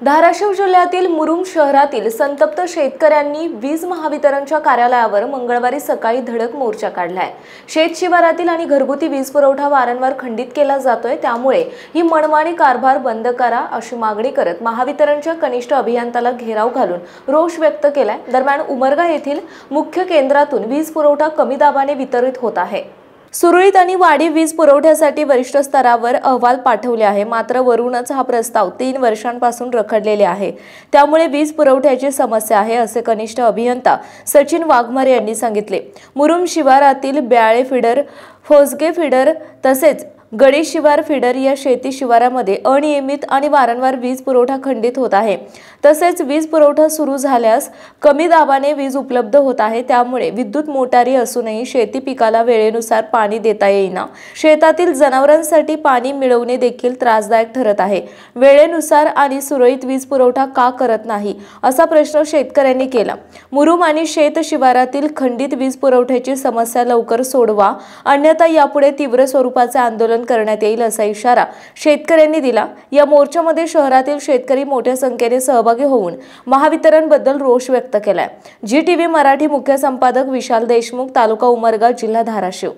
धाराशिव जिल्ह्यातील मुरुम शहरातील संतप्त शेतकऱ्यांनी वीज महावितरणच्या कार्यालयावर मंगळवारी सकाळी धडक मोर्चा काढलाय। शेत शिवारातील आणि घरगुती वीज पुरवठा वारंवार खंडित केला जातोय, त्यामुळे ही मनमानी कारभार बंद करा अशी मागणी करत महावितरणच्या कनिष्ठ अभियंत्याला घेराव घालून रोष व्यक्त केलाय। दरम्यान उमरगा येथील मुख्य केंद्रातून वीज पुरवठा कमी दाबाने वितरित होत आहे। सुरळीत आणि वाढीव वीज पुरवठ्यासाठी वरिष्ठ स्तरावर अहवाल पाठवले आहे, मात्र वरूनच हा प्रस्ताव 3 वर्षांपासून रखडलेले आहे। त्यामुळे वीज पुरवठ्याची समस्या आहे असे कनिष्ठ अभियंता सचिन वाघमारे यांनी सांगितले। मुरुम शिवारातील ब्याळे फीडर, फोसगे फीडर तसेच गडी शिवार फीडर या शेती शिवारामध्ये अनियमित आणि वारंवार वीज पुरवठा खंडित होत आहे। तसेच वीज पुरवठा सुरू झाल्यास कमी दाबाने वीज उपलब्ध होत आहे, त्यामुळे विद्युत मोटारी असूनही शेती पिकाला वेळेनुसार पाणी देता येईना। शेतातील जनावरांसाठी पाणी मिळवणे देखील त्रासदायक ठरत आहे। वेळेनुसार आणि सुरळीत वीज पुरवठा का करत नाही असा प्रश्न शेतकऱ्यांनी केला। मुरुम आणि शेत शिवारातील खंडित वीज पुरवठ्याची समस्या लवकर सोडवा, अन्यथा यापुढे तीव्र स्वरूपाचे आंदोलन करण्यात येईल असा इशारा शेतकऱ्यांनी दिला। या मोर्चामध्ये शहरातील शेतकरी मोठ्या संख्येने सहभागी होऊन महावितरण बद्दल रोष व्यक्त केलाय। GTV मराठी मुख्य संपादक विशाल देशमुख, तालुका उमरगा, जिल्हा धाराशिव।